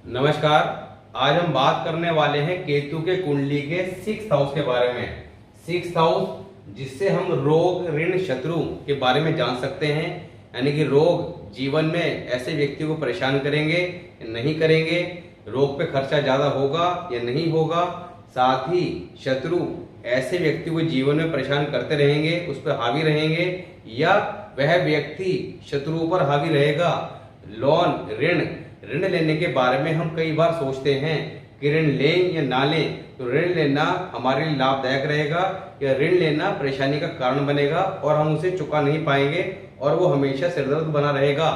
नमस्कार। आज हम बात करने वाले हैं केतु के कुंडली के 6th हाउस के बारे में। 6th हाउस जिससे हम रोग, ऋण, शत्रु के बारे में जान सकते हैं। यानी कि रोग जीवन में ऐसे व्यक्ति को परेशान करेंगे या नहीं करेंगे, रोग पे खर्चा ज्यादा होगा या नहीं होगा। साथ ही शत्रु ऐसे व्यक्ति को जीवन में परेशान करते रहेंगे, उस पर हावी रहेंगे, या वह व्यक्ति शत्रुओं पर हावी रहेगा। लोन, ऋण लेने के बारे में हम कई बार सोचते हैं कि ऋण लें या ना लें। तो ऋण लेना हमारे लिए लाभदायक रहेगा या ऋण लेना परेशानी का कारण बनेगा और हम उसे चुका नहीं पाएंगे और वो हमेशा सिरदर्द बना रहेगा।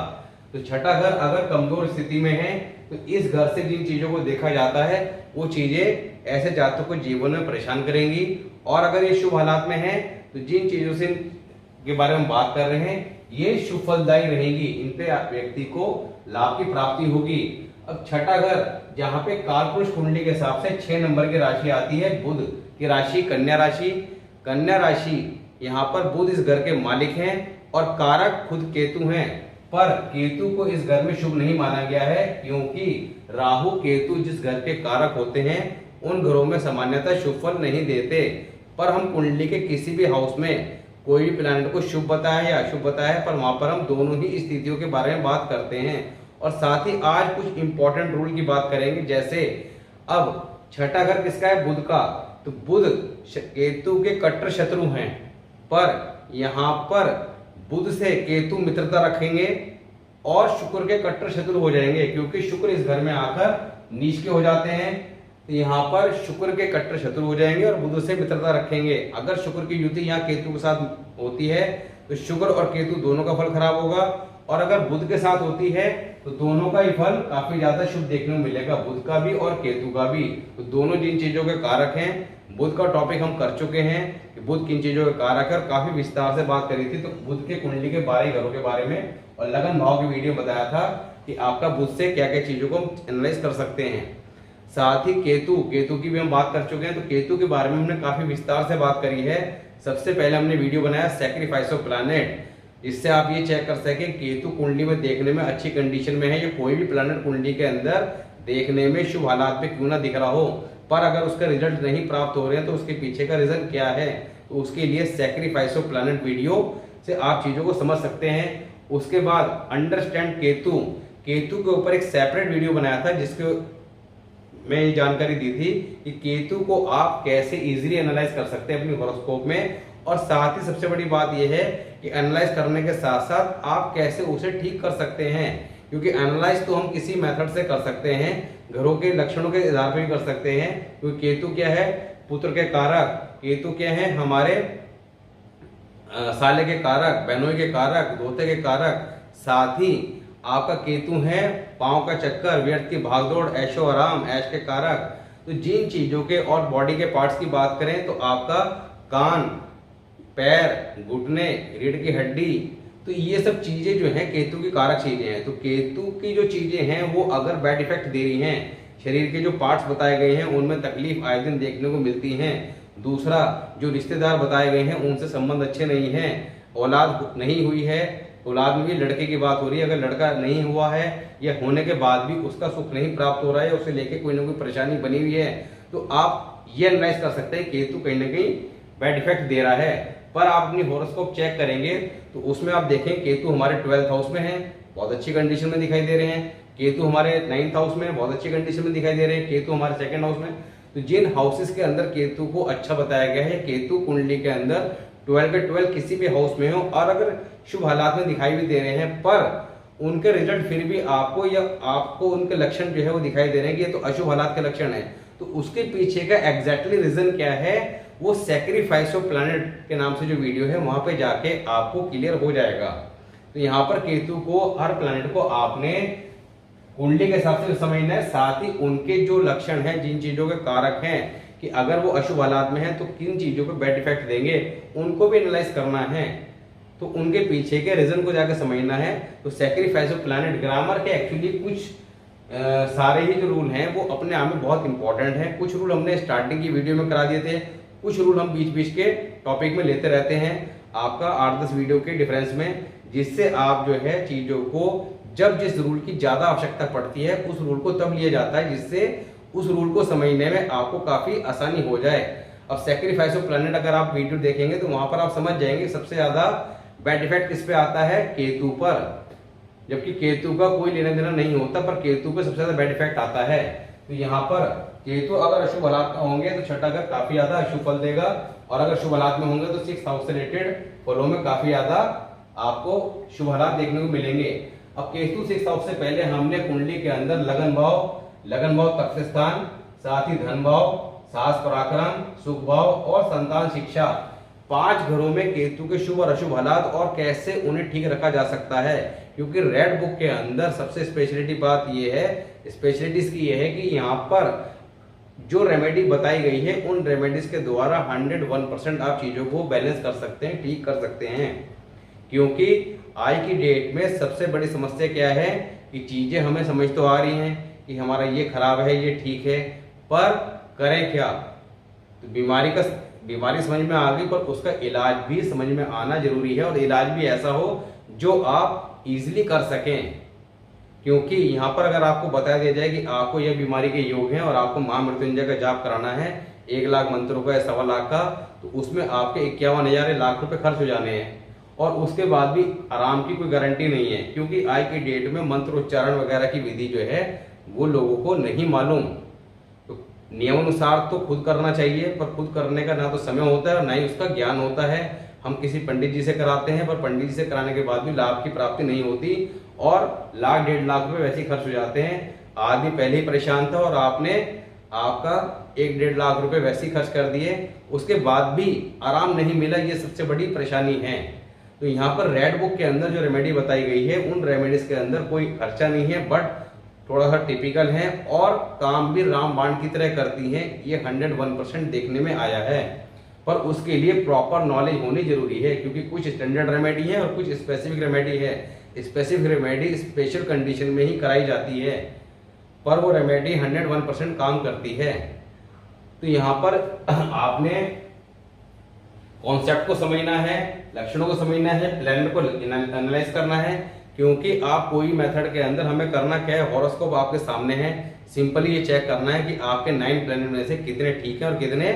तो छठा घर अगर कमजोर स्थिति में है तो इस घर से जिन चीजों को देखा जाता है वो चीजें ऐसे जातकों को जीवन में परेशान करेंगी। और अगर ये शुभ हालात में है तो जिन चीजों से के बारे में बात कर रहे हैं ये शुभ फलदायी रहेंगी, इन पे व्यक्ति को लाभ की प्राप्ति होगी। अब छठा घर जहां पे कालपुरुष कुंडली के हिसाब से 6 नंबर की राशि आती है, बुध की राशि, कन्या राशि। कन्या राशि यहाँ पर बुध इस घर के मालिक हैं और कारक खुद केतु हैं। पर केतु को इस घर में शुभ नहीं माना गया है क्योंकि राहु केतु जिस घर के कारक होते हैं उन घरों में सामान्यतः शुभ फल नहीं देते। पर हम कुंडली के किसी भी हाउस में कोई भी प्लैनेट को शुभ बताया या अशुभ बताया, पर वहां पर हम दोनों ही स्थितियों के बारे में बात करते हैं। और साथ ही आज कुछ इंपॉर्टेंट रूल की बात करेंगे। जैसे अब छठा घर किसका है? बुध का। तो बुध केतु के कट्टर शत्रु हैं, पर यहाँ पर बुध से केतु मित्रता रखेंगे और शुक्र के कट्टर शत्रु हो जाएंगे क्योंकि शुक्र इस घर में आकर नीच के हो जाते हैं। तो यहाँ पर शुक्र के कट्टर शत्रु हो जाएंगे और बुध से मित्रता रखेंगे। अगर शुक्र की युति यहाँ केतु के साथ होती है तो शुक्र और केतु दोनों का फल खराब होगा, और अगर बुध के साथ होती है तो दोनों का ही फल काफी ज्यादा शुभ देखने को मिलेगा, बुध का भी और केतु का भी। तो दोनों जिन चीजों के कारक हैं, बुध का टॉपिक हम कर चुके हैं कि बुध किन चीजों के कारक है, काफी विस्तार से बात करी थी। तो बुध के कुंडली के 12 घरों के बारे में और लगन भाव की वीडियो बताया था कि आपका बुध से क्या क्या चीजों को हम एनालाइज कर सकते हैं। साथ ही केतु की भी हम बात कर चुके हैं। तो केतु के बारे में हमने काफी विस्तार से बात करी है। सबसे पहले हमने वीडियो बनाया सैक्रिफाइस ऑफ प्लैनेट, जिससे आप ये चेक कर सकें केतु कुंडली में देखने में अच्छी कंडीशन में है या कोई भी प्लैनेट कुंडली के अंदर देखने में शुभ हालात में क्यों ना दिख रहा हो, पर अगर उसका रिजल्ट नहीं प्राप्त हो रहे हैं तो उसके पीछे का रीजन क्या है। तो उसके लिए सैक्रिफाइस ऑफ प्लैनेट वीडियो से आप चीजों को समझ सकते हैं। उसके बाद अंडरस्टैंड केतु के ऊपर एक सेपरेट वीडियो बनाया था जिसके मैं ये जानकारी दी थी कि केतु को आप कैसे इजीली एनालाइज कर सकते हैं अपनी हॉरोस्कोप में। और साथ ही सबसे बड़ी बात यह है कि एनालाइज करने के साथ साथ आप कैसे उसे ठीक कर सकते हैं, क्योंकि एनालाइज तो हम किसी मेथड से कर सकते हैं, घरों के लक्षणों के आधार पर भी कर सकते हैं। क्योंकि केतु क्या है? पुत्र के कारक। केतु क्या है? हमारे साले के कारक, बहनोई के कारक, धोते के कारक। साथ ही आपका केतु है पांव का चक्कर, व्यर्थ की भागदौड़, ऐशो आराम, ऐश के कारक। तो जिन चीजों के और बॉडी के पार्ट्स की बात करें तो आपका कान, पैर, घुटने, रीढ़ की हड्डी, तो ये सब चीजें जो हैं केतु की कारक चीजें हैं। तो केतु की जो चीजें हैं वो अगर बैड इफेक्ट दे रही हैं, शरीर के जो पार्ट्स बताए गए हैं उनमें तकलीफ आए दिन देखने को मिलती है। दूसरा, जो रिश्तेदार बताए गए हैं उनसे संबंध अच्छे नहीं है, औलाद नहीं हुई है, औलाद में भी लड़के की बात हो रही है, अगर लड़का नहीं हुआ है या होने के बाद भी उसका सुख नहीं प्राप्त हो रहा है, उसे लेके कोई ना कोई परेशानी बनी हुई है, तो आप ये एनालाइज कर सकते हैं केतु कहीं ना कहीं बैड इफेक्ट दे रहा है। पर आप अपनी हॉरोस्कोप चेक करेंगे तो उसमें आप देखें केतु हमारे 12th हाउस में है, बहुत अच्छी कंडीशन में दिखाई दे रहे हैं। केतु हमारे 9th हाउस में बहुत अच्छी कंडीशन में दिखाई दे रहे हैं। केतु हमारे 2nd हाउस में। तो जिन हाउसेस के अंदर केतु को अच्छा बताया गया है, केतु कुंडली के अंदर 12 के 12 किसी भी हाउस में हो और अगर शुभ हालात में दिखाई भी दे रहे हैं, पर उनके रिजल्ट फिर भी आपको या आपको उनके लक्षण जो है वो दिखाई दे रहे हैं कि ये तो अशुभ हालात के लक्षण है, तो उसके पीछे का एग्जैक्टली रीजन क्या है वो सैक्रिफाइस ऑफ प्लैनेट के नाम से जो वीडियो है वहां पे जाके आपको क्लियर हो जाएगा। तो यहाँ पर केतु को, हर प्लैनेट को आपने कुंडली के हिसाब से समझना है। साथ ही उनके जो लक्षण हैं, जिन चीजों के कारक हैं कि अगर वो अशुभ हालात में है तो किन चीजों पे बैड इफेक्ट देंगे, उनको भी एनालाइज करना है। तो उनके पीछे के रीजन को जाकर समझना है। तो सैक्रिफाइस ऑफ प्लैनेट ग्रामर के एक्चुअली कुछ सारे ही जो रूल हैं वो अपने आप में बहुत इंपॉर्टेंट हैं। कुछ रूल हमने स्टार्टिंग की वीडियो में करा दिए थे, कुछ रूल हम बीच बीच के टॉपिक में लेते रहते हैं आपका 8-10 वीडियो के डिफरेंस में, जिससे आप जो है चीजों को जब जिस रूल की ज्यादा आवश्यकता पड़ती है उस रूल को तब लिया जाता है जिससे उस रूल को समझने में आपको काफी आसानी हो जाए। अब सैक्रिफाइस ऑफ प्लैनेट अगर आप वीडियो देखेंगे तो वहां पर आप समझ जाएंगे सबसे ज्यादा बैड इफेक्ट किस पे आता है, केतु पर, जबकि केतु का कोई लेना देना नहीं होता, पर केतु पे सबसे ज्यादा बैड इफेक्ट आता है। तो यहाँ पर केतु अगर अशुभ हालात में होंगे तो छठा घर काफी ज्यादा अशुभ फल देगा, और अगर शुभ हालात में होंगे तो 6th हाउस से रिलेटेड फलों में काफी ज्यादा आपको शुभ हालात देखने को मिलेंगे। अब केतु 6th हाउस से पहले हमने कुंडली के अंदर लगन भाव तख्त स्थान, साथ ही धन भाव, साहस पराक्रम, सुख भाव और संतान शिक्षा, 5 घरों में केतु के शुभ और अशुभ हालात और कैसे उन्हें ठीक रखा जा सकता है। क्योंकि रेड बुक के अंदर सबसे स्पेशलिटी बात यह है, स्पेशलिटीज की यह है कि यहाँ पर जो रेमेडी बताई गई है उन रेमेडीज के द्वारा 101% आप चीजों को बैलेंस कर सकते हैं, ठीक कर सकते हैं। क्योंकि आज की डेट में सबसे बड़ी समस्या क्या है कि चीजें हमें समझ तो आ रही हैं कि हमारा ये खराब है, ये ठीक है, पर करें क्या। तो बीमारी समझ में आ गई, पर उसका इलाज भी समझ में आना जरूरी है, और इलाज भी ऐसा हो जो आप इजीली कर सकें। क्योंकि यहाँ पर अगर आपको बता दिया जाए कि आपको यह बीमारी के योग हैं और आपको महामृत्युंजय का जाप कराना है 1 लाख मंत्रों का या 1.25 लाख का, तो उसमें आपके 51,000 लाख रुपए खर्च हो जाने हैं, और उसके बाद भी आराम की कोई गारंटी नहीं है। क्योंकि आज की डेट में मंत्र उच्चारण वगैरह की विधि जो है वो लोगों को नहीं मालूम। तो नियमानुसार तो खुद करना चाहिए, पर खुद करने का ना तो समय होता है और ना ही उसका ज्ञान होता है। हम किसी पंडित जी से कराते हैं, पर पंडित जी से कराने के बाद भी लाभ की प्राप्ति नहीं होती, और 1 लाख 1.5 लाख रुपए वैसे ही खर्च हो जाते हैं। आदमी पहले ही परेशान था और आपने आपका 1-1.5 लाख रुपए वैसे ही खर्च कर दिए, उसके बाद भी आराम नहीं मिला, ये सबसे बड़ी परेशानी है। तो यहाँ पर रेड बुक के अंदर जो रेमेडी बताई गई है उन रेमेडीज के अंदर कोई खर्चा नहीं है, बट थोड़ा सा टिपिकल है और काम भी रामबाण की तरह करती है, ये 101% देखने में आया है। पर उसके लिए प्रॉपर नॉलेज होनी जरूरी है, क्योंकि कुछ स्टैंडर्ड रेमेडी है और कुछ स्पेसिफिक रेमेडी है। स्पेसिफिक रेमेडी स्पेशल कंडीशन में ही कराई जाती है, पर वो रेमेडी 101% काम करती है। तो यहाँ पर आपने कॉन्सेप्ट को समझना है, लक्षणों को समझना है, प्लानट को एनालाइज करना है। क्योंकि आप कोई मेथड के अंदर हमें करना क्या है, हॉरोस्कोप आपके सामने है, सिंपली ये चेक करना है कि आपके 9 प्लैनेट में से कितने ठीक हैं और कितने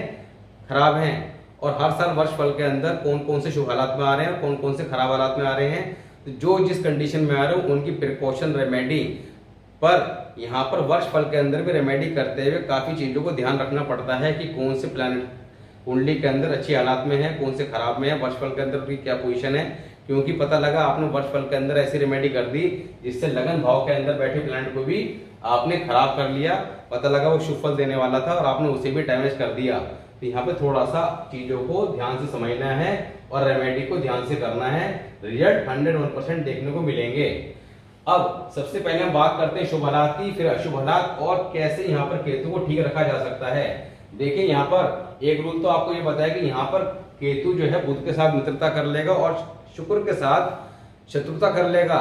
खराब हैं, और हर साल वर्ष फल के अंदर कौन कौन से शुभ हालात में आ रहे हैं और कौन कौन से खराब हालात में आ रहे हैं। तो जो जिस कंडीशन में आ रहे हो उनकी प्रिकॉशन रेमेडी, पर यहाँ पर वर्ष फल के अंदर भी रेमेडी करते हुए काफी चीजों को ध्यान रखना पड़ता है कि कौन से प्लैनेट कुंडली के अंदर अच्छी हालात में है, कौन से खराब में है, वर्ष फल के अंदर भी क्या पोजीशन है। क्योंकि पता लगा आपने वर्ष फल के अंदर ऐसी रेमेडी कर दी जिससे लगन भाव के अंदर बैठे प्लैनेट को भी आपने खराब कर लिया, पता लगा वो शुभ फल देने वाला था और आपने उसे भी डैमेज कर दिया। तो यहाँ पे थोड़ा सा चीजों को ध्यान से समझना है और रेमेडी को ध्यान से करना है, रिजल्ट 101% देखने को मिलेंगे। अब सबसे पहले हम बात करते हैं शुभ हालात की, फिर अशुभ हालात और कैसे यहाँ पर केतु को ठीक रखा जा सकता है। देखिए यहाँ पर एक रूल तो आपको ये बताया कि यहाँ पर केतु जो है बुध के साथ मित्रता कर लेगा और शुक्र के साथ शत्रुता कर लेगा,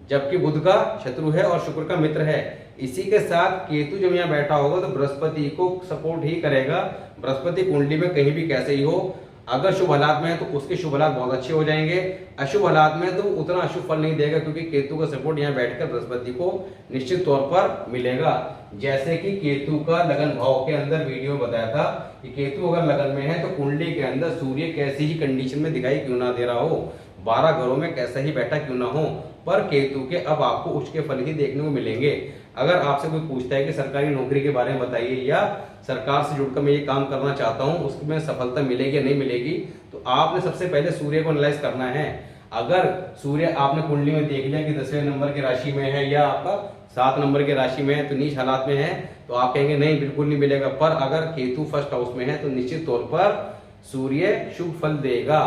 जबकि बुध का शत्रु है और शुक्र का मित्र है। इसी के साथ केतु जब यहाँ बैठा होगा तो बृहस्पति को सपोर्ट ही करेगा। बृहस्पति कुंडली में कहीं भी कैसे ही हो, अगर शुभ हालात में है तो उसके शुभ हालात बहुत अच्छे हो जाएंगे, अशुभ हालात में तो उतना अशुभ फल नहीं देगा, क्योंकि केतु का सपोर्ट यहाँ बैठकर बृहस्पति को निश्चित तौर पर मिलेगा। जैसे कि केतु का लगन भाव के अंदर वीडियो में बताया था कि केतु अगर लगन में है तो कुंडली के अंदर सूर्य कैसी ही कंडीशन में दिखाई क्यों ना दे रहा हो, 12 घरों में कैसा ही बैठा क्यों ना हो, पर केतु के अब आपको उच्च के फल ही देखने को मिलेंगे। अगर आपसे कोई पूछता है कि सरकारी नौकरी के बारे में बताइए या सरकार से जुड़कर मैं ये काम करना चाहता हूँ उसमें सफलता मिलेगी या नहीं मिलेगी, तो आपने सबसे पहले सूर्य को एनालाइज करना है। अगर सूर्य आपने कुंडली में देख लिया कि 10वें नंबर की राशि में है या आपका 7 नंबर की राशि में है तो नीच हालात में है, तो आप कहेंगे नहीं बिल्कुल नहीं मिलेगा। पर अगर केतु फर्स्ट हाउस में है तो निश्चित तौर पर सूर्य शुभ फल देगा।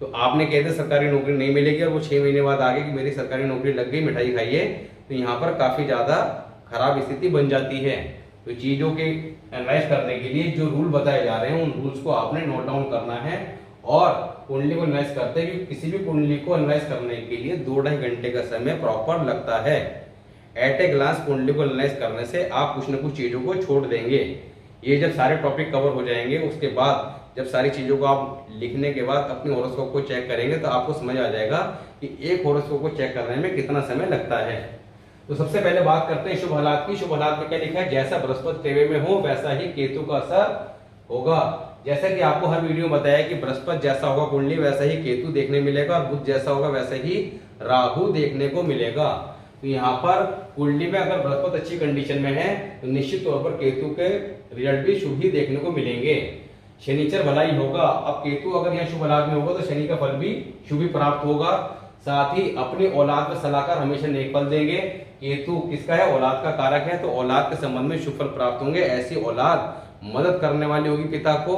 तो आपने कहते सरकारी नौकरी नहीं मिलेगी और वो 6 महीने बाद आगे कि मेरी सरकारी नौकरी लग गई, मिठाई खाइए, तो यहाँ पर काफी ज्यादा खराब स्थिति बन जाती है। तो चीजों के एनालाइज करने के लिए जो रूल बताए जा रहे हैं उन रूल्स को आपने नोट डाउन करना है, और कुंडली को एनालाइज करते हैं, किसी भी कुंडली को एनालाइज करने के लिए 2-2.5 घंटे का समय प्रॉपर लगता है। एट ए ग्लांस कुंडली को एनालाइज करने से आप कुछ न कुछ चीजों को छोड़ देंगे। ये जब सारे टॉपिक कवर हो जाएंगे उसके बाद जब सारी चीजों को आप लिखने के बाद अपने हॉरोस्कोप को चेक करेंगे तो आपको समझ आ जाएगा कि एक हॉरोस्कोप को चेक करने में कितना समय लगता है। तो सबसे पहले बात करते हैं शुभ हालात की। शुभ हालात में क्या लिखा है, जैसा बृहस्पति तेवे में हो वैसा ही केतु का असर होगा। जैसा कि आपको हर वीडियो में बताया कि बृहस्पति जैसा होगा कुंडली वैसा ही केतु देखने मिलेगा, और बुध जैसा होगा वैसा ही राहु देखने को मिलेगा। तो यहाँ पर कुंडली में अगर बृहस्पति अच्छी कंडीशन में है तो निश्चित तौर पर केतु के रिजल्ट भी शुभ ही देखने को मिलेंगे। शनिचर भलाई होगा। अब केतु अगर यहाँ शुभ हालात में होगा तो शनि का फल भी शुभ ही प्राप्त होगा। साथ ही अपनी औलाद में सलाहकार हमेशा नेक फल देंगे। केतु किसका है, औलाद का कारक है, तो औलाद के संबंध में शुभ फल प्राप्त होंगे। ऐसी औलाद मदद करने वाली होगी पिता को,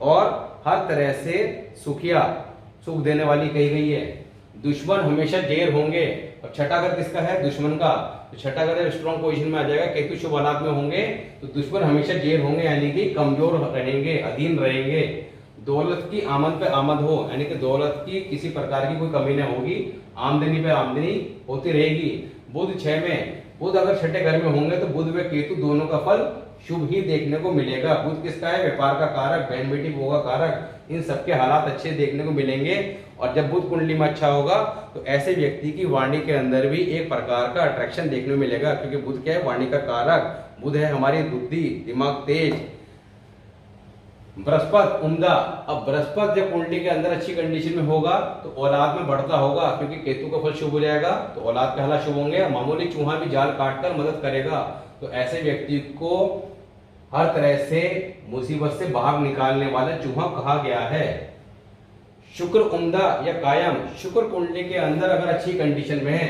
और हर तरह से सुख देने वाली कही गई है। दुश्मन हमेशा ढेर होंगे। और छठा घर किसका है, दुश्मन का, तो छठा घर स्ट्रॉन्ग पोजीशन में आ जाएगा। केतु शुभ हालात में होंगे तो दुश्मन हमेशा ढेर होंगे, यानी कि कमजोर रहेंगे, अधीन रहेंगे। दौलत की आमद पे आमद हो, यानी कि दौलत की किसी प्रकार की कोई कमी न होगी, आमदनी पे आमदनी होती रहेगी। बुध 6 में, बुध अगर छठे घर में होंगे तो बुध व केतु दोनों का फल शुभ ही देखने को मिलेगा। बुध किसका है, व्यापार का कारक, बहन बेटी भोग का कारक, इन सबके हालात अच्छे देखने को मिलेंगे। और जब बुध कुंडली में अच्छा होगा तो ऐसे व्यक्ति की वाणी के अंदर भी एक प्रकार का अट्रैक्शन देखने को मिलेगा, क्योंकि बुध क्या है, वाणी का कारक। बुध है हमारी बुद्धि, दिमाग तेज। बृहस्पति उम्दा। अब बृहस्पति जब कुंडली के अंदर अच्छी कंडीशन में होगा तो औलाद में बढ़ता होगा, क्योंकि केतु का फल शुभ हो जाएगा तो औलाद के हालात शुभ होंगे। मामूली चूहा भी जाल काटकर मदद करेगा। तो ऐसे व्यक्ति को हर तरह से मुसीबत से बाहर निकालने वाला चूहा कहा गया है। शुक्र उम्दा या कायम। शुक्र कुंडली के अंदर अगर अच्छी कंडीशन में है,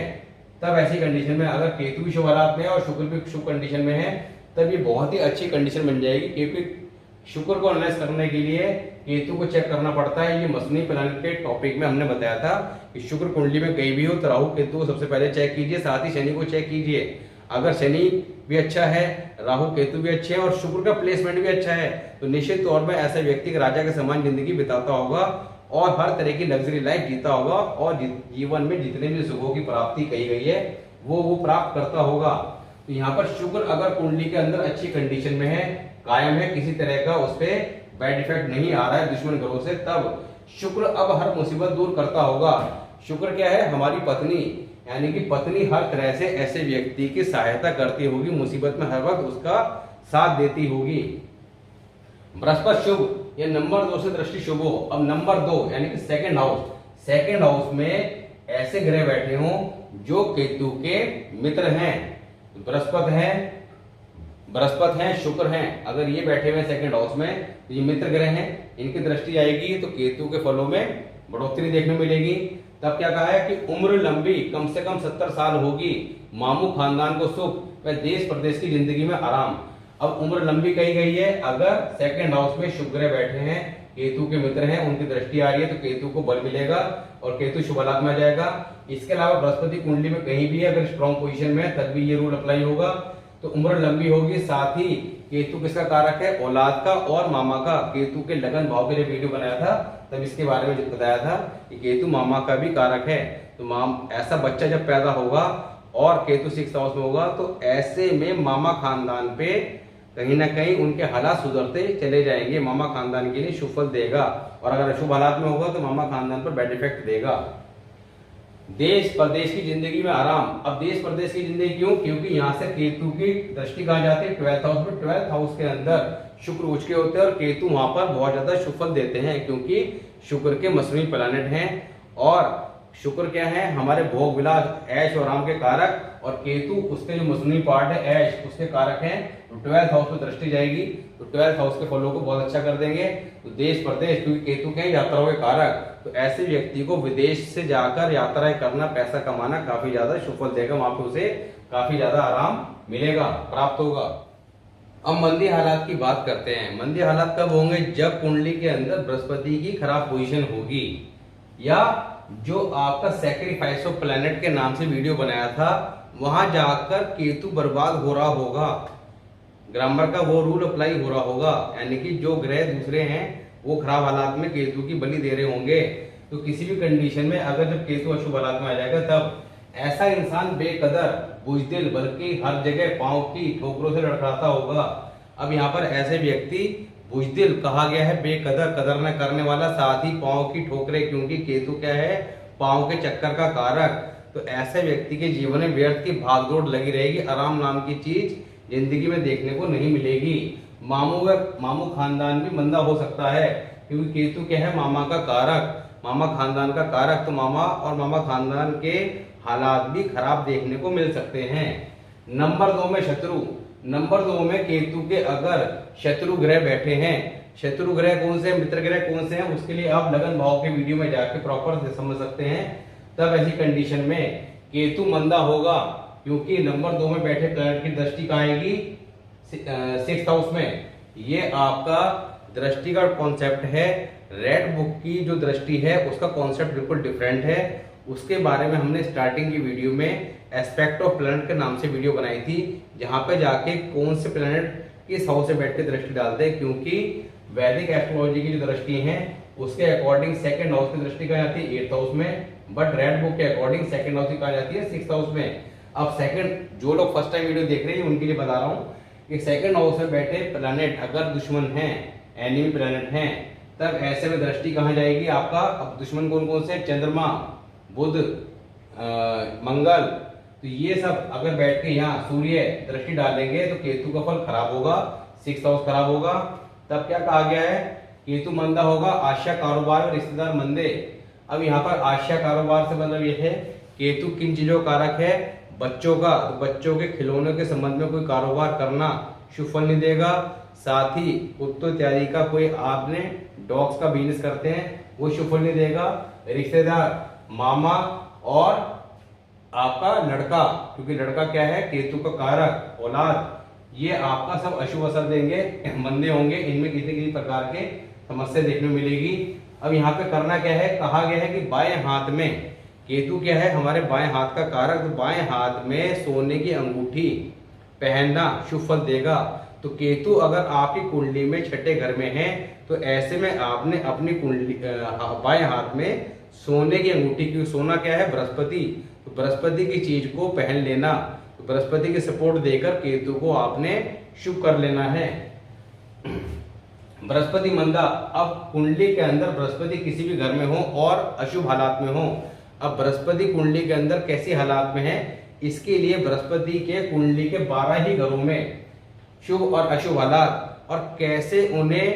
तब ऐसी कंडीशन में अगर केतु भी शुभ हालात में है और शुक्र भी शुभ कंडीशन में है, तब ये बहुत ही अच्छी कंडीशन बन जाएगी। क्योंकि शुक्र को एनालाइज करने के लिए केतु को चेक करना पड़ता है। ये मसनी प्लान के टॉपिक में हमने बताया था कि शुक्र कुंडली में कहीं भी हो तो राहु केतु को सबसे पहले चेक कीजिए, साथ ही शनि को चेक कीजिए। अगर शनि भी अच्छा है, राहु केतु भी अच्छे हैं और शुक्र का प्लेसमेंट भी अच्छा है, तो निश्चित तौर पर ऐसा व्यक्ति राजा के समान जिंदगी बिताता होगा और हर तरह की लग्जरी लाइफ जीता होगा, और जीवन में जितने भी सुखों की प्राप्ति कही गई है वो प्राप्त करता होगा। तो यहाँ पर शुक्र अगर कुंडली के अंदर अच्छी कंडीशन में है, कायम है, किसी तरह का उस पर बैड इफेक्ट नहीं आ रहा है दुश्मन ग्रहों से, तब शुक्र अब हर मुसीबत दूर करता होगा। शुक्र क्या है, हमारी पत्नी, यानी कि पत्नी हर तरह से ऐसे व्यक्ति की सहायता करती होगी, मुसीबत में हर वक्त उसका साथ देती होगी। बृहस्पति शुभ या नंबर 2 से दृष्टि शुभ हो। अब नंबर 2 यानी कि सेकंड हाउस में ऐसे ग्रह बैठे हों जो केतु के मित्र हैं। बृहस्पति हैं, शुक्र हैं, अगर ये बैठे हुए सेकंड हाउस में तो ये मित्र ग्रह हैं, इनकी दृष्टि आएगी तो केतु के फलों में बढ़ोतरी देखने मिलेगी। तब क्या कहा है कि उम्र लंबी, कम से कम 70 साल होगी, मामू खानदान को सुख व देश प्रदेश की जिंदगी में आराम। अब उम्र लंबी कही गई है, अगर सेकंड हाउस में शुक्र ग्रह बैठे हैं, केतु के मित्र हैं, उनकी दृष्टि आ रही है तो केतु को बल मिलेगा और केतु शुभ हालात में आ जाएगा। इसके अलावा बृहस्पति कुंडली में कहीं भी अगर स्ट्रॉन्ग पोजीशन में है तब भी ये रूल अप्लाई होगा, तो उम्र लंबी होगी। साथ ही केतु किसका कारक है, औलाद का और मामा का। केतु के लगन भाव के लिए वीडियो बनाया था, तब इसके बारे में बताया था कि केतु मामा का भी कारक है। तो ऐसा बच्चा जब पैदा होगा और केतु 6th हाउस में होगा तो ऐसे में मामा खानदान पे कहीं ना कहीं उनके हालात सुधरते चले जाएंगे। मामा खानदान के लिए शुभ फल देगा, और अगर अशुभ हालात में होगा तो मामा खानदान पर बैड इफेक्ट देगा। देश प्रदेश की जिंदगी में आराम। अब देश प्रदेश की जिंदगी क्यों, क्योंकि यहाँ से केतु की दृष्टि कहाँ जाती है, 12th हाउस में। 12th हाउस के अंदर शुक्र उच्च के होते हैं और केतु वहां पर बहुत ज्यादा शुभ फल देते हैं, क्योंकि शुक्र के मसनवी प्लैनेट हैं। और शुक्र क्या है, हमारे भोग विलास, ऐश और आराम के कारक, और केतु उसके जो मसनवी पार्ट है ऐश, उसके कारक हैं। तो 12th हाउस में दृष्टि जाएगी तो 12th हाउस के फलों को बहुत अच्छा कर देंगे। तो देश प्रदेश, क्योंकि केतु के यात्राओं के कारक, तो ऐसे व्यक्ति को विदेश से जाकर यात्राएं करना, पैसा कमाना काफी ज्यादा शुभ फल देगा, वहां पे उसे काफी ज्यादा आराम मिलेगा, प्राप्त होगा। अब मंदी हालात की बात करते हैं। मंदी हालात कब होंगे, जब कुंडली के अंदर बृहस्पति की खराब पोजीशन होगी, या जो आपका सैक्रिफाइस ऑफ प्लैनेट के नाम से वीडियो बनाया था वहां जाकर केतु बर्बाद हो रहा होगा। ग्रामर का वो रूल अप्लाई हो रहा होगा, यानी कि जो ग्रह दूसरे हैं वो खराब हालात में केतु की बलि दे रहे होंगे। तो किसी भी कंडीशन में अगर जब केतु अशुभ हालात में आ जाएगा, तब ऐसा इंसान बेकदर, बुजदिल, बल्कि हर जगह पांव की ठोकरों से लड़खड़ाता होगा। अब यहाँ पर ऐसे व्यक्ति बुजदिल कहा गया है, बेकदर, कदर न करने वाला, साथ ही पांव की ठोकरे, क्योंकि केतु क्या है, पाँव के चक्कर का कारक, तो ऐसे व्यक्ति के जीवन में व्यर्थ की भागदौड़ लगी रहेगी, आराम नाम की चीज जिंदगी में देखने को नहीं मिलेगी। मामू खानदान भी मंदा हो सकता है, क्योंकि केतु क्या है, मामा का कारक, मामा खानदान का कारक, तो मामा और मामा खानदान के हालात भी खराब देखने को मिल सकते हैं। नंबर 2 में शत्रु। नंबर 2 में केतु के अगर शत्रु ग्रह बैठे हैं, शत्रु ग्रह कौन से, मित्र ग्रह कौन से हैं, उसके लिए आप लगन भाव के वीडियो में जाके प्रॉपर समझ सकते हैं। तब ऐसी कंडीशन में केतु मंदा होगा, क्योंकि नंबर 2 में बैठे प्लैनेट की दृष्टि कहाँ आएगी, 6th हाउस में। ये आपका दृष्टि का कॉन्सेप्ट है, रेड बुक की जो दृष्टि है उसका कॉन्सेप्ट बिल्कुल डिफरेंट है। उसके बारे में हमने स्टार्टिंग की वीडियो में एस्पेक्ट ऑफ प्लैनेट के नाम से वीडियो बनाई थी, जहां पे जाके कौन से प्लैनेट किस हाउस से बैठ के दृष्टि डालते हैं, क्योंकि वैदिक एस्ट्रोलॉजी की जो दृष्टि है उसके अकॉर्डिंग 2nd हाउस की दृष्टि कहाँ जाती है, 8th हाउस में, बट रेड बुक के अकॉर्डिंग 2nd हाउस की कहाँ जाती है, 6th हाउस में। अब सेकंड, जो लोग फर्स्ट टाइम वीडियो देख रहे हैं उनके लिए बता रहा हूँ कि 2nd हाउस में बैठे प्लैनेट अगर दुश्मन है, एनिमी प्लैनेट हैं, तब ऐसे में दृष्टि कहाँ जाएगी आपका। अब दुश्मन कौन कौन से, चंद्रमा, बुध, मंगल, तो ये सब अगर बैठ के यहाँ सूर्य दृष्टि डालेंगे तो केतु का फल खराब होगा, 6th हाउस खराब होगा। तब क्या कहा गया है, केतु मंदा होगा, आशा कारोबार और रिश्तेदार मंदे। अब यहाँ पर आशा कारोबार से मतलब ये है, केतु किन चीजों का कारक है, बच्चों का, तो बच्चों के खिलौनों के संबंध में कोई कारोबार करना शुभ फल नहीं देगा। साथ ही कुत्तों इत्यादि का कोई आपने डॉग्स का बिजनेस करते हैं वो शुभ फल नहीं देगा। रिश्तेदार, मामा और आपका लड़का, क्योंकि लड़का क्या है, केतु का कारक, औलाद, ये आपका सब अशुभ असर देंगे, मंदे होंगे, इनमें किसी किसी प्रकार के समस्या देखने को मिलेगी। अब यहाँ पे करना क्या है, कहा गया है कि बाएं हाथ में, केतु क्या है, हमारे बाएं हाथ का कारक, तो बाएं हाथ में सोने की अंगूठी पहनना शुभ फल देगा। तो केतु अगर आपकी कुंडली में 6ठे घर में है, तो ऐसे में आपने अपनी कुंडली बाएं हाथ में सोने की अंगूठी, क्योंकि सोना क्या है, बृहस्पति, तो बृहस्पति की चीज को पहन लेना, तो बृहस्पति की सपोर्ट देकर केतु को आपने शुभ कर लेना है। बृहस्पति मंदा। अब कुंडली के अंदर बृहस्पति किसी भी घर में हो और अशुभ हालात में हो, अब बृहस्पति कुंडली के अंदर कैसी हालात में है, इसके लिए बृहस्पति के कुंडली के 12 ही घरों में शुभ और अशुभ हालात और कैसे उन्हें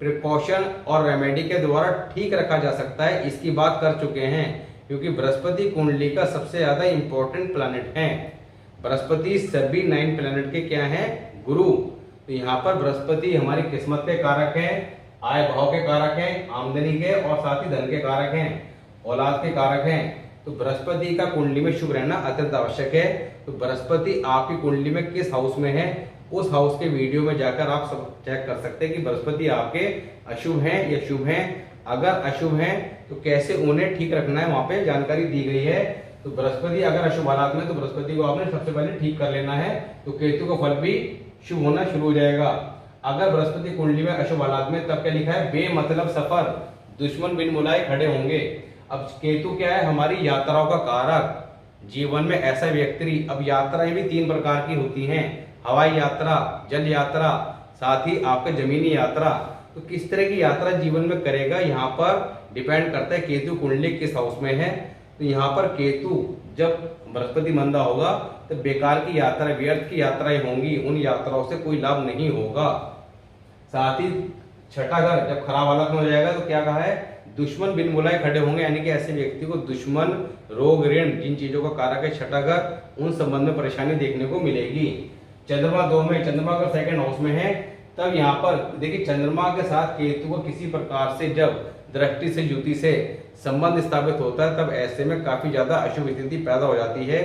प्रिकॉशन और रेमेडी के द्वारा ठीक रखा जा सकता है, इसकी बात कर चुके हैं। क्योंकि बृहस्पति कुंडली का सबसे ज्यादा इंपॉर्टेंट प्लैनेट है। बृहस्पति सभी 9 प्लैनेट के क्या हैं, गुरु। तो यहाँ पर बृहस्पति हमारी किस्मत के कारक हैं, आय भाव के कारक हैं, आमदनी के, और साथ ही धन के कारक हैं, औलाद के कारक हैं। तो बृहस्पति का कुंडली में शुभ रहना अत्यंत आवश्यक है। तो बृहस्पति आपकी कुंडली में किस हाउस में है, उस हाउस के वीडियो में जाकर आप सब चेक कर सकते हैं कि बृहस्पति आपके अशुभ हैं या शुभ हैं। अगर अशुभ हैं तो कैसे उन्हें ठीक रखना है, वहां पे जानकारी दी गई है। तो बृहस्पति अगर अशुभ हालात में, तो बृहस्पति को आपने सबसे पहले ठीक कर लेना है, तो केतु का फल भी शुभ होना शुरू हो जाएगा। अगर बृहस्पति कुंडली में अशुभ हालात में, तब क्या लिखा है, बेमतलब सफर, दुश्मन बिन बुलाए खड़े होंगे। अब केतु क्या है, हमारी यात्राओं का कारक, जीवन में ऐसा व्यक्ति, अब यात्राएं भी 3 प्रकार की होती हैं, हवाई यात्रा, जल यात्रा, साथ ही आपका जमीनी यात्रा। तो किस तरह की यात्रा जीवन में करेगा, यहाँ पर डिपेंड करता है केतु कुंडली किस हाउस में है। तो यहाँ पर केतु जब बृहस्पति मंदा होगा तो बेकार की यात्रा, व्यर्थ की यात्राएं होंगी, उन यात्राओं से कोई लाभ नहीं होगा। साथ ही 6ठा घर जब खराब हालत में हो जाएगा तो क्या कहा है, दुश्मन बिन बुलाए खड़े होंगे, यानी कि ऐसे व्यक्ति को दुश्मन, रोग, ऋण, जिन चीजों का कारक है 6ठा घर, उन संबंध में परेशानी देखने को मिलेगी। चंद्रमा 2 में, चंद्रमा अगर 2nd हाउस में है, तब यहाँ पर देखिए चंद्रमा के साथ केतु को किसी प्रकार से जब दृष्टि से, युति से संबंध स्थापित होता है, तब ऐसे में काफी ज्यादा अशुभ स्थिति पैदा हो जाती है।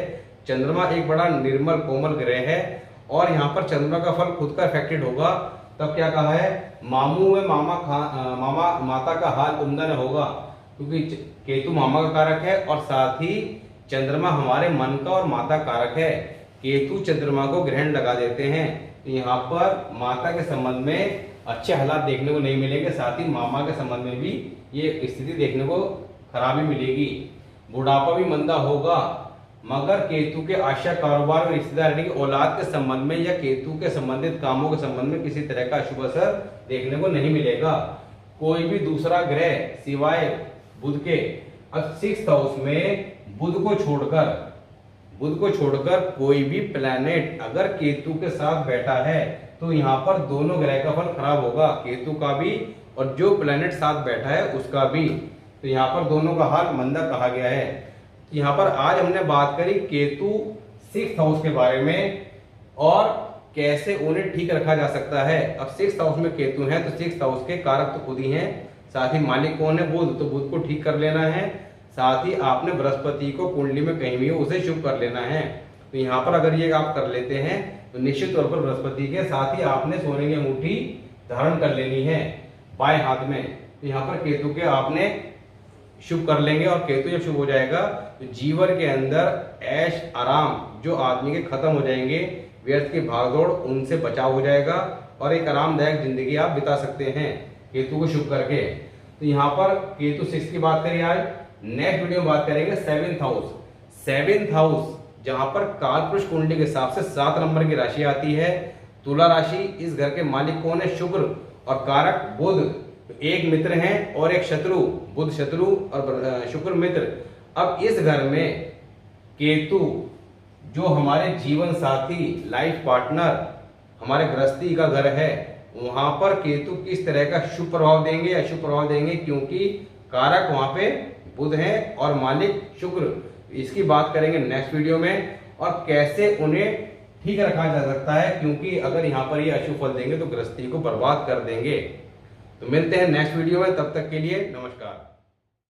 चंद्रमा एक बड़ा निर्मल कोमल ग्रह है और यहाँ पर चंद्रमा का फल खुद का इफेक्टेड होगा। तब क्या कहा है, मामू में मामा माता का हाल उम्दा न होगा, क्योंकि केतु मामा का कारक है और साथ ही चंद्रमा हमारे मन का और माता कारक है। केतु चंद्रमा को ग्रहण लगा देते हैं, तो यहाँ पर माता के संबंध में अच्छे हालात देखने को नहीं मिलेंगे, साथ ही मामा के संबंध में भी ये स्थिति देखने को खराबी मिलेगी। बुढ़ापा भी मंदा होगा, मगर केतु के आशा, कारोबार और रिश्तेदार की औलाद के संबंध में या केतु के संबंधित कामों के संबंध में किसी तरह का अशुभ असर देखने को नहीं मिलेगा। कोई भी दूसरा ग्रह सिवाय बुध के अब 6th हाउस में बुध को छोड़कर कोई भी प्लैनेट अगर केतु के साथ बैठा है तो यहाँ पर दोनों ग्रह का फल खराब होगा, केतु का भी और जो प्लैनेट साथ बैठा है उसका भी। तो यहाँ पर दोनों का हाल मंदा कहा गया है। यहाँ पर आज हमने बात करी केतु 6th हाउस के बारे में और कैसे उन्हें ठीक रखा जा सकता है। अब 6th हाउस में केतु है तो 6th हाउस के कारक तो खुद ही हैं, साथ ही मालिक कौन है? बुध, तो बुध को ठीक कर लेना है। साथ ही आपने बृहस्पति को कुंडली में कहीं भी उसे शुभ कर लेना है। तो यहाँ पर अगर ये आप कर लेते हैं तो निश्चित तौर पर बृहस्पति के साथ ही आपने सोने की अंगूठी धारण कर लेनी है बाएं हाथ में। तो यहाँ पर केतु के आपने शुभ कर लेंगे और केतु जब शुभ हो जाएगा तो जीवन के अंदर ऐश आराम जो आदमी के खत्म हो जाएंगे, व्यर्थ की भागदौड़ उनसे बचाव हो जाएगा और एक आरामदायक जिंदगी आप बिता सकते हैं केतु को शुभ करके। तो यहाँ पर केतु 6 की बात करिए। आज नेक्स्ट वीडियो में बात करेंगे 7th हाउस। 7th हाउस जहां पर कालपुरुष कुंडली के हिसाब से 7 नंबर की राशि आती है, तुला राशि। इस घर के मालिक कौन है? शुक्र और कारक बुध। तो एक मित्र हैं और एक शत्रु, बुध शत्रु और शुक्र मित्र। अब इस घर में केतु जो हमारे जीवन साथी, लाइफ पार्टनर, हमारे गृहस्थी का घर है, वहां पर केतु किस तरह का शुभ प्रभाव देंगे या अशुभ प्रभाव देंगे, क्योंकि कारक वहां पे बुध है और मालिक शुक्र। इसकी बात करेंगे नेक्स्ट वीडियो में और कैसे उन्हें ठीक रखा जा सकता है, क्योंकि अगर यहाँ पर ये अशुभ फल देंगे तो गृहस्थी को बर्बाद कर देंगे। तो मिलते हैं नेक्स्ट वीडियो में, तब तक के लिए नमस्कार।